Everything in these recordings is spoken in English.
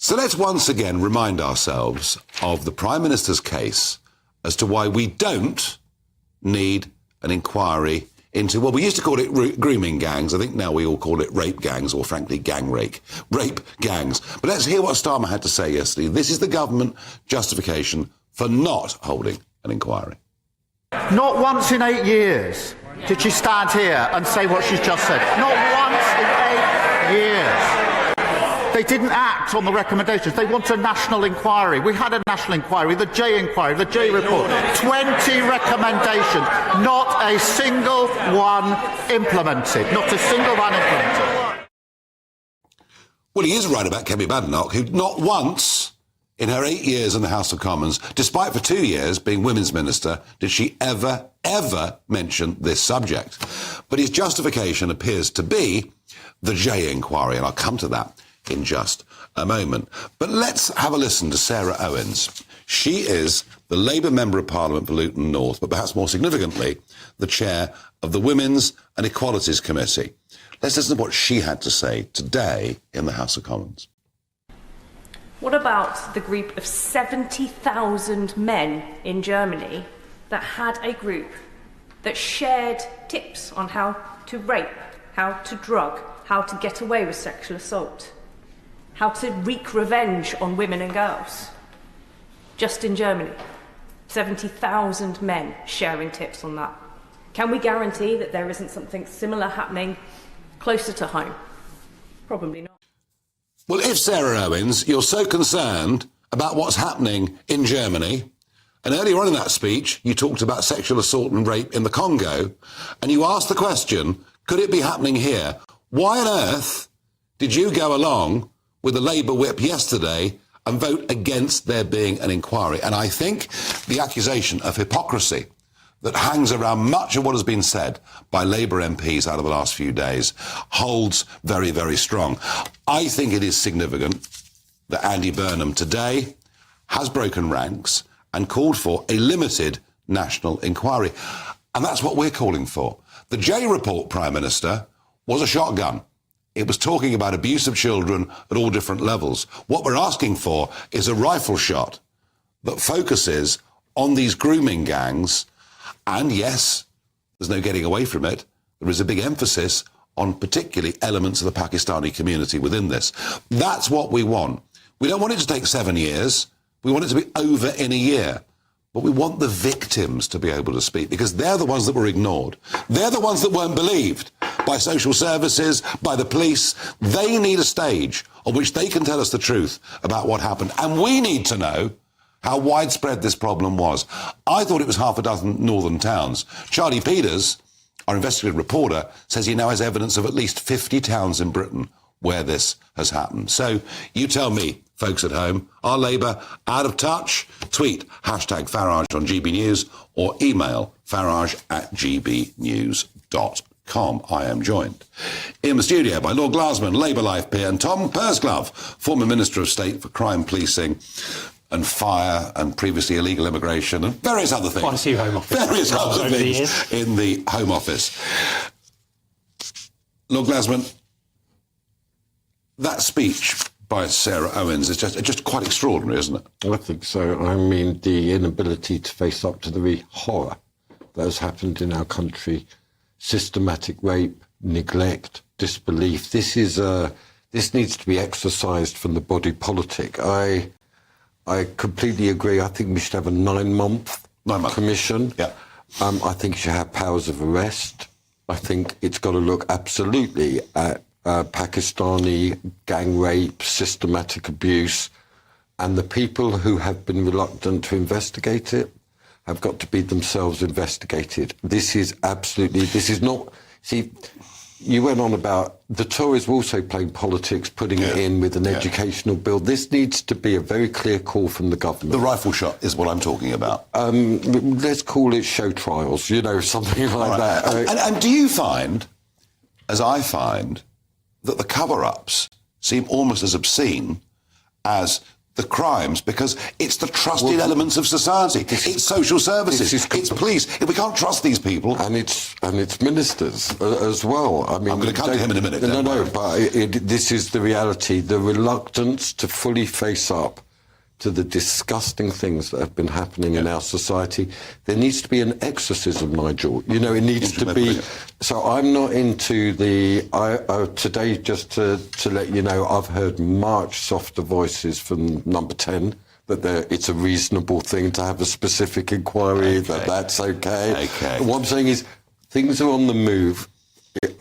So let's once again remind ourselves of the Prime Minister's case as to why we don't need an inquiry into, well, we used to call it grooming gangs. I think now we all call it rape gangs, or frankly, rape gangs. But let's hear what Starmer had to say yesterday. This is the government justification for not holding an inquiry. Not once in 8 years did she stand here and say what she's just said. Not once in 8 years. They didn't act on the recommendations. They want a national inquiry. We had a national inquiry, the J inquiry, the J report. 20 recommendations. Not a single one implemented. Not a single one implemented. Well, he is right about Kemi Badenoch, who not once in her 8 years in the House of Commons, despite for 2 years being Women's Minister, did she ever mention this subject. But his justification appears to be the J inquiry, and I'll come to that in just a moment. But let's have a listen to Sarah Owens. She is the Labour Member of Parliament for Luton North, but perhaps more significantly, the chair of the Women's and Equalities Committee. Let's listen to what she had to say today in the House of Commons. What about the group of 70,000 men in Germany that had a group that shared tips on how to rape, how to drug, how to get away with sexual assault, how to wreak revenge on women and girls? Just in Germany, 70,000 men sharing tips on that. Can we guarantee that there isn't something similar happening closer to home? Probably not. Well, if, Sarah Owens, you're so concerned about what's happening in Germany, and earlier on in that speech, you talked about sexual assault and rape in the Congo, and you asked the question, could it be happening here? Why on earth did you go along with the Labour whip yesterday and vote against there being an inquiry? And I think the accusation of hypocrisy that hangs around much of what has been said by Labour MPs out of the last few days holds very, very strong. I think it is significant that Andy Burnham today has broken ranks and called for a limited national inquiry. And that's what we're calling for. The J report, Prime Minister, was a shotgun. It was talking about abuse of children at all different levels. What we're asking for is a rifle shot that focuses on these grooming gangs. And yes, there's no getting away from it. There is a big emphasis on particularly elements of the Pakistani community within this. That's what we want. We don't want it to take 7 years. We want it to be over in a year. But we want the victims to be able to speak, because they're the ones that were ignored. They're the ones that weren't believed by social services, by the police. They need a stage on which they can tell us the truth about what happened. And we need to know how widespread this problem was. I thought it was half a dozen northern towns. Charlie Peters, our investigative reporter, says he now has evidence of at least 50 towns in Britain where this has happened. So you tell me, folks at home, are Labour out of touch? Tweet #Farage on GB News or email farage@gbnews.com. I am joined in the studio by Lord Glasman, Labour Life peer, and Tom Pursglove, former Minister of State for Crime Policing and Fire and previously illegal immigration and various other things. Quite a few Home Office. Various other things in the Home Office. Lord Glasman, that speech by Sarah Owens is just quite extraordinary, isn't it? I think so. I mean, the inability to face up to the horror that has happened in our country, systematic rape, neglect, disbelief. This needs to be exercised from the body politic. I completely agree. I think we should have a 9-month commission. Yeah. I think it should have powers of arrest. I think it's got to look absolutely at Pakistani gang rape, systematic abuse, and the people who have been reluctant to investigate it have got to be themselves investigated. This is not... See, you went on about the Tories were also playing politics, putting it in with an educational bill. This needs to be a very clear call from the government. The rifle shot is what I'm talking about. Let's call it show trials, something like that. And do you find, as I find, that the cover-ups seem almost as obscene as the crimes because it's the trusted elements of society. It's social services. It's police. If we can't trust these people, and it's ministers as well. I mean, I'm going to come to him in a minute. No, but this is the reality: the reluctance to fully face up to the disgusting things that have been happening in our society. There needs to be an exorcism, Nigel. You know, it needs to be. So I'm not into the. Today, just to let you know, I've heard much softer voices from Number 10 that it's a reasonable thing to have a specific inquiry. That's okay. What I'm saying is, things are on the move.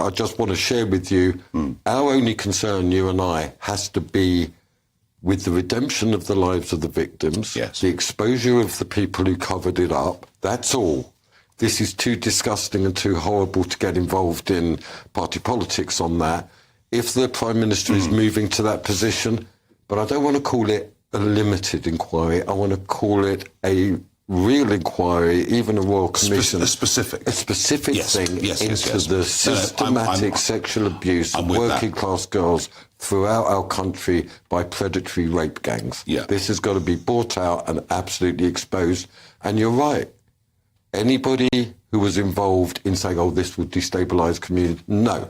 I just want to share with you. Our only concern, you and I, has to be with the redemption of the lives of the victims, the exposure of the people who covered it up. That's all. This is too disgusting and too horrible to get involved in party politics on that. If the Prime Minister is moving to that position, but I don't want to call it a limited inquiry, I want to call it a real inquiry, even a royal commission. A specific thing into the systematic sexual abuse of working class girls throughout our country by predatory rape gangs. This has got to be brought out and absolutely exposed. And you're right. Anybody who was involved in saying, oh, this will destabilise community, no.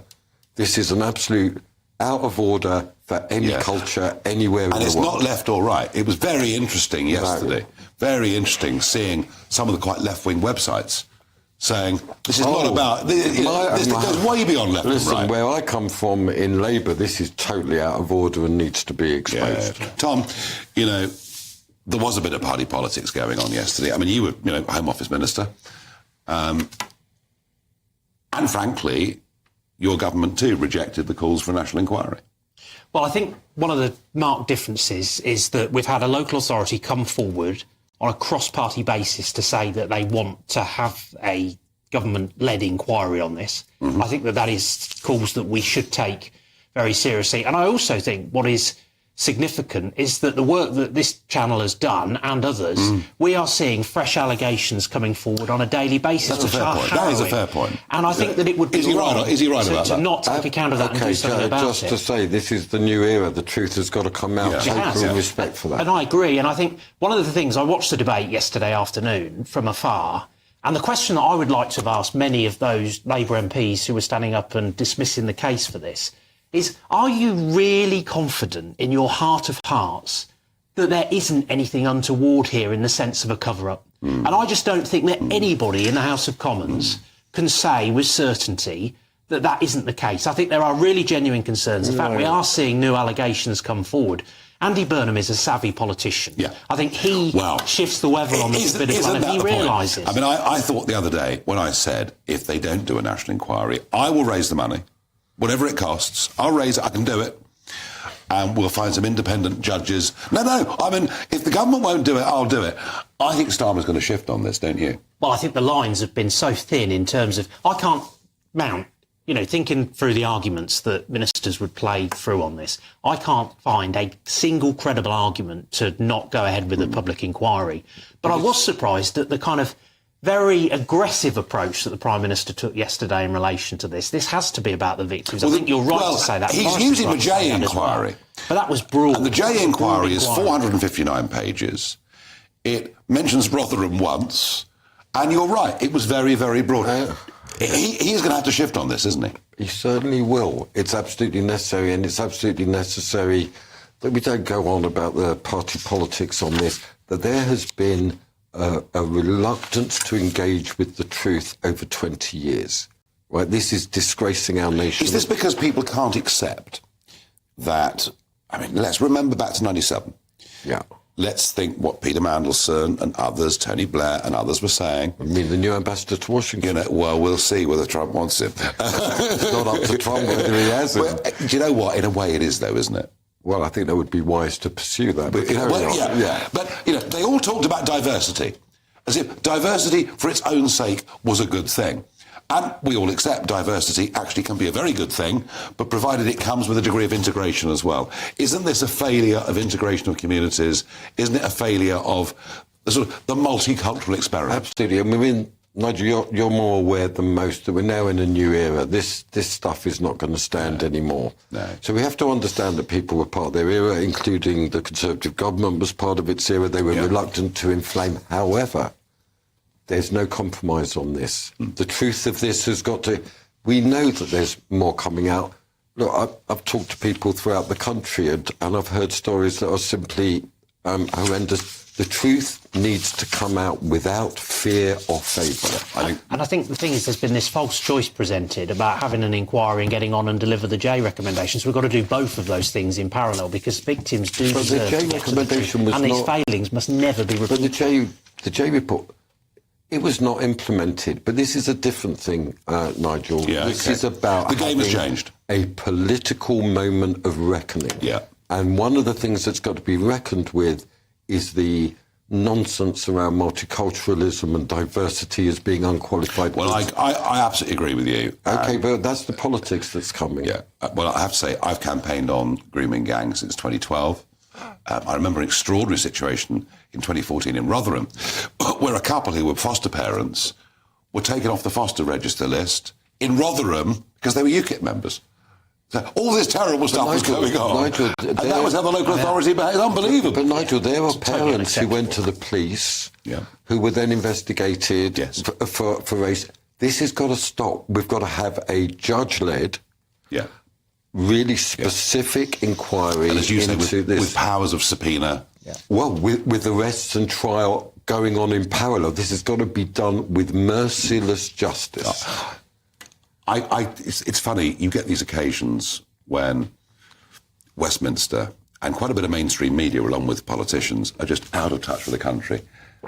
This is an absolute out of order for any culture anywhere in the world. And it's not left or right. It was very interesting yesterday. Very interesting seeing some of the quite left-wing websites saying this is not about. This goes way beyond left and right. Where I come from in Labour, this is totally out of order and needs to be exposed. Tom, you know, there was a bit of party politics going on yesterday. I mean, you were, Home Office Minister, and frankly, your government too rejected the calls for a national inquiry. Well, I think one of the marked differences is that we've had a local authority come forward on a cross-party basis to say that they want to have a government-led inquiry on this. I think that is calls that we should take very seriously. And I also think what is significant is that the work that this channel has done and others, we are seeing fresh allegations coming forward on a daily basis. That's a fair point. That is a fair point. And I think that it would be Is he right about that? To not take account of that and do something about it. Just to say, this is the new era. The truth has got to come out. Total respect for that. And I agree. And I think one of the things, I watched the debate yesterday afternoon from afar, and the question that I would like to have asked many of those Labour MPs who were standing up and dismissing the case for this is, are you really confident in your heart of hearts that there isn't anything untoward here in the sense of a cover-up? And I just don't think that anybody in the House of Commons can say with certainty that that isn't the case. I think there are really genuine concerns. In fact, we are seeing new allegations come forward. Andy Burnham is a savvy politician. I think he shifts the weather on this bit of fun, and he realises. I mean, I thought the other day when I said, if they don't do a national inquiry, I will raise the money. Whatever it costs, I'll raise it, I can do it, and we'll find some independent judges. No, I mean, if the government won't do it, I'll do it. I think Starmer's going to shift on this, don't you? Well, I think the lines have been so thin in terms of, I can't mount, thinking through the arguments that ministers would play through on this, I can't find a single credible argument to not go ahead with a public inquiry. But I was surprised at the kind of very aggressive approach that the Prime Minister took yesterday in relation to this. This has to be about the victims. I think you're right to say that. He's using the J inquiry. But that was broad. And the J inquiry is 459 pages. It mentions Rotherham once. And you're right, it was very, very broad. He's going to have to shift on this, isn't he? He certainly will. It's absolutely necessary, and it's absolutely necessary that we don't go on about the party politics on this, that there has been a reluctance to engage with the truth over 20 years. Right? This is disgracing our nation. Is this because people can't accept that? I mean, let's remember back to 97. Let's think what Peter Mandelson and others, Tony Blair and others were saying. I mean, the new ambassador to Washington. Well, we'll see whether Trump wants him. It's not up to Trump whether he has him. Do you know what? In a way it is, though, isn't it? Well, I think that would be wise to pursue that. But But, they all talked about diversity, as if diversity for its own sake was a good thing. And we all accept diversity actually can be a very good thing, but provided it comes with a degree of integration as well. Isn't this a failure of integration of communities? Isn't it a failure of the multicultural experiment? Absolutely. And we're in Nigel, you're more aware than most that we're now in a new era. This stuff is not going to stand anymore. No. So we have to understand that people were part of their era, including the Conservative government was part of its era. They were reluctant to inflame. However, there's no compromise on this. The truth of this has got to... We know that there's more coming out. Look, I've talked to people throughout the country and I've heard stories that are simply horrendous. The truth needs to come out without fear or favour. And I think the thing is, there's been this false choice presented about having an inquiry and getting on and deliver the J recommendations. We've got to do both of those things in parallel because victims do deserve the J to get recommendation to the truth, was and these failings must never be repeated. But the J report, it was not implemented. But this is a different thing, Nigel. Yeah, this is about the game has changed. A political moment of reckoning. Yeah. And one of the things that's got to be reckoned with is the nonsense around multiculturalism and diversity as being unqualified. Well, I absolutely agree with you. OK, but that's the politics that's coming. Yeah. Well, I have to say, I've campaigned on grooming gangs since 2012. I remember an extraordinary situation in 2014 in Rotherham where a couple who were foster parents were taken off the foster register list in Rotherham because they were UKIP members. So all this terrible stuff was going on. Nigel, and that was how the local authority behaved. It's unbelievable. But Nigel, there are parents who went to the police who were then investigated for race. This has got to stop. We've got to have a judge-led, really specific inquiry and as you into say, this. With powers of subpoena. Yeah. Well, with arrests and trial going on in parallel, this has got to be done with merciless justice. It's funny, you get these occasions when Westminster and quite a bit of mainstream media, along with politicians, are just out of touch with the country.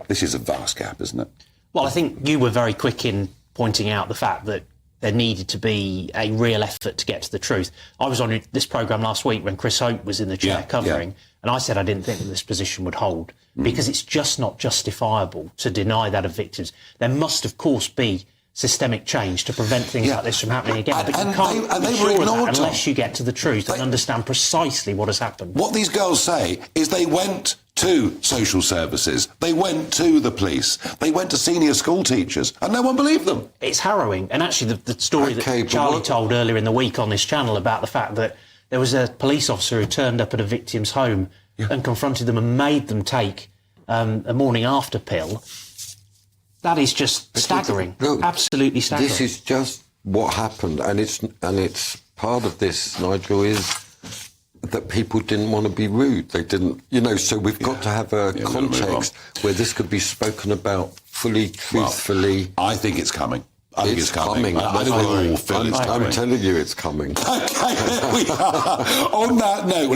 This is a vast gap, isn't it? Well, I think you were very quick in pointing out the fact that there needed to be a real effort to get to the truth. I was on this programme last week when Chris Hope was in the chair covering, and I said I didn't think that this position would hold because it's just not justifiable to deny that of victims. There must, of course, be systemic change to prevent things like this from happening again. But you can't be sure of that unless you get to the truth and understand precisely what has happened. What these girls say is they went to social services, they went to the police, they went to senior school teachers, and no one believed them. It's harrowing. And actually the story that Charlie told earlier in the week on this channel about the fact that there was a police officer who turned up at a victim's home and confronted them and made them take a morning after pill. That is just staggering. Look, absolutely staggering. This is just what happened, and it's part of this, Nigel, is that people didn't want to be rude. They didn't, so we've got to have a context where this could be spoken about fully, truthfully. Well, I think it's coming. I think it's coming. I think we all feel it's coming. I'm telling you it's coming. OK, there we are. On that note...